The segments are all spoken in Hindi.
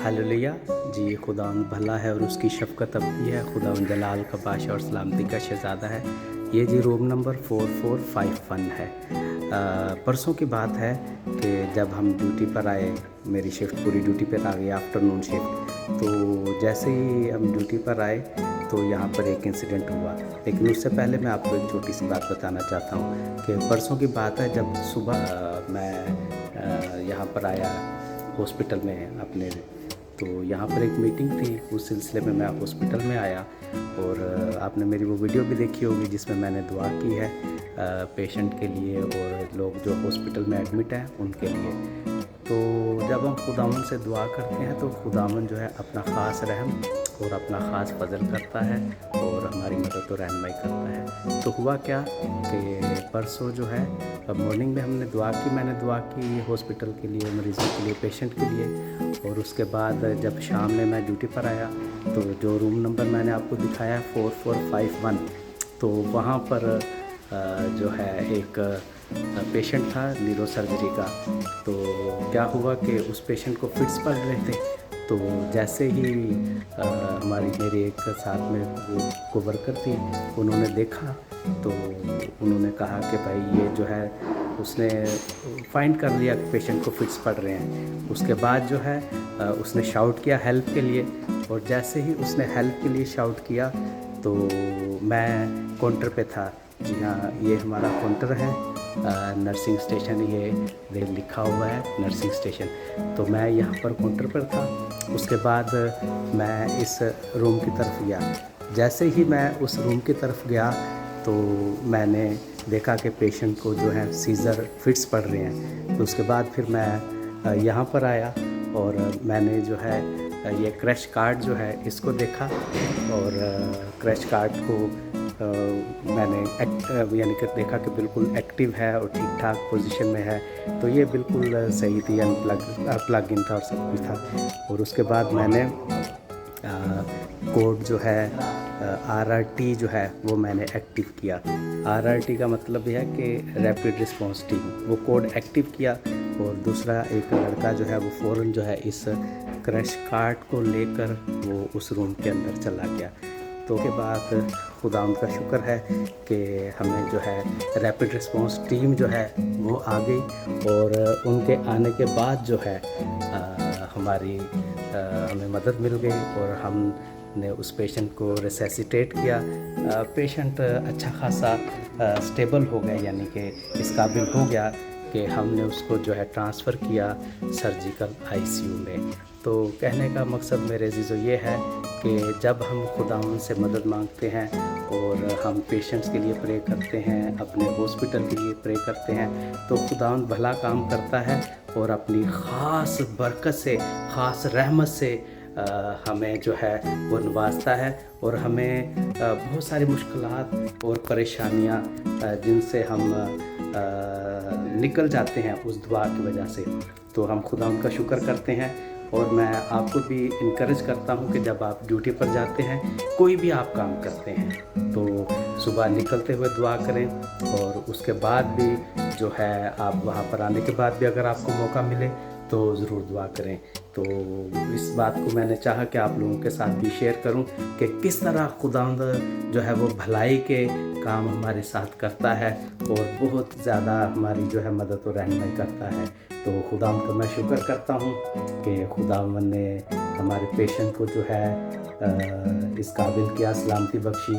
हालेलुया जी। खुदावंद भला है और उसकी शफ़क़त अबदी है। खुदावंद जलाल का बादशाह और सलामती का शहज़ादा है। ये जी रूम नंबर 4451 है। परसों की बात है कि जब हम ड्यूटी पर आए, मेरी शिफ्ट पूरी ड्यूटी पर आ गई, आफ्टरनून शिफ्ट। तो जैसे ही हम ड्यूटी पर आए तो यहाँ पर एक इंसिडेंट हुआ। लेकिन उससे पहले मैं आपको एक छोटी सी बात बताना चाहता हूँ कि परसों की बात है जब सुबह मैं यहाँ पर आया हॉस्पिटल में अपने, तो यहाँ पर एक मीटिंग थी। उस सिलसिले में मैं हॉस्पिटल में आया और आपने मेरी वो वीडियो भी देखी होगी जिसमें मैंने दुआ की है पेशेंट के लिए और लोग जो हॉस्पिटल में एडमिट हैं उनके लिए। तो जब हम खुदावन से दुआ करते हैं तो खुदावन जो है अपना ख़ास रहम और अपना ख़ास फजल करता है और हमारी मदद और रहनुमाई करता है। तो हुआ क्या कि परसों जो है मॉर्निंग में हमने दुआ की, मैंने दुआ की हॉस्पिटल के लिए, मरीज़ों के लिए, पेशेंट के लिए। और उसके बाद जब शाम में मैं ड्यूटी पर आया तो जो रूम नंबर मैंने आपको दिखाया 4451, तो वहाँ पर जो है एक पेशेंट था न्यूरो सर्जरी का। तो क्या हुआ कि उस पेशेंट को फिट्स पड़ रहे थे। तो जैसे ही मेरे एक साथ में वो वर्कर थी, उन्होंने देखा तो उन्होंने कहा कि भाई ये जो है, उसने फाइंड कर लिया कि पेशेंट को फिट्स पड़ रहे हैं। उसके बाद जो है उसने शाउट किया हेल्प के लिए, और जैसे ही उसने हेल्प के लिए शाउट किया तो मैं काउंटर पे था। जी हाँ, ये हमारा काउंटर है, नर्सिंग स्टेशन, ये लिखा हुआ है नर्सिंग स्टेशन। तो मैं यहाँ पर काउंटर पर था। उसके बाद मैं इस रूम की तरफ गया। जैसे ही मैं उस रूम की तरफ गया तो मैंने देखा कि पेशेंट को जो है सीज़र फिट्स पड़ रहे हैं। तो उसके बाद फिर मैं यहाँ पर आया और मैंने जो है ये क्रैश कार्ड जो है इसको देखा, और क्रैश कार्ड को मैंने यानी कि देखा कि बिल्कुल एक्टिव है और ठीक ठाक पोजीशन में है। तो ये बिल्कुल सही थी, प्लग इन था और सब कुछ था। और उसके बाद मैंने कोड जो है RRT जो है वो मैंने एक्टिव किया। RRT का मतलब यह है कि रैपिड रिस्पॉन्स टीम, वो कोड एक्टिव किया। और दूसरा एक लड़का जो है वो फ़ौरन जो है इस क्रैश कार्ड को लेकर वो उस रूम के अंदर चला गया। तो के बाद खुदावंद का शुक्र है कि हमें जो है रैपिड रिस्पॉन्स टीम जो है वो आ गई, और उनके आने के बाद जो है हमें मदद मिल गई और हमने उस पेशेंट को रिसेसिटेट किया। पेशेंट अच्छा खासा स्टेबल हो गया, यानी कि इस काबिल हो गया कि हमने उसको जो है ट्रांसफ़र किया सर्जिकल ICU में। तो कहने का मकसद मेरे अज़ीज़ों ये है कि जब हम खुदावंद से मदद मांगते हैं और हम पेशेंट्स के लिए प्रे करते हैं, अपने हॉस्पिटल के लिए प्रे करते हैं, तो खुदावंद भला काम करता है और अपनी ख़ास बरकत से, ख़ास रहमत से हमें जो है वो नवाजता है। और हमें बहुत सारी मुश्किलात और परेशानियां जिनसे हम निकल जाते हैं उस दुआ की वजह से, तो हम खुदावंद का शुक्र करते हैं। और मैं आपको भी इनकरेज करता हूं कि जब आप ड्यूटी पर जाते हैं, कोई भी आप काम करते हैं, तो सुबह निकलते हुए दुआ करें, और उसके बाद भी जो है आप वहां पर आने के बाद भी अगर आपको मौका मिले तो ज़रूर दुआ करें। तो इस बात को मैंने चाहा कि आप लोगों के साथ भी शेयर करूं कि किस तरह खुदावंद जो है वो भलाई के काम हमारे साथ करता है और बहुत ज़्यादा हमारी जो है मदद और रहनुमाई करता है। तो खुदावंद का मैं शुक्र करता हूं कि खुदावंद ने हमारे पेशेंट को जो है इस काबिल किया, सलामती बख्शी,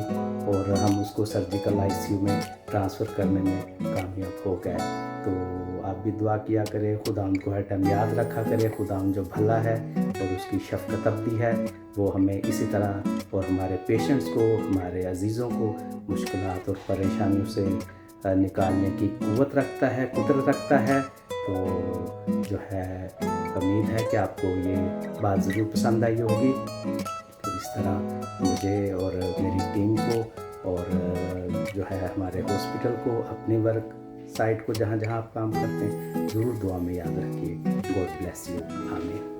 और हम उसको सर्जिकल ICU में ट्रांसफ़र करने में कामयाब हो गए। तो आप भी दुआ किया करें, खुदावंद को हर टाइम याद रखा करें। खुदावंद जो भला है और उसकी शफ़क़त अबदी है, वो हमें इसी तरह और हमारे पेशेंट्स को, हमारे अज़ीज़ों को मुश्किलात और परेशानियों से निकालने की कुव्वत रखता है, कुदरत रखता है। तो जो है उम्मीद है कि आपको ये बात ज़रूर पसंद आई होगी। तो इस तरह मुझे और मेरी टीम को और जो है हमारे हॉस्पिटल को, अपने वर्क साइट को, जहाँ जहाँ आप काम करते हैं, ज़रूर दुआ में याद रखिए। God bless you. आमीन।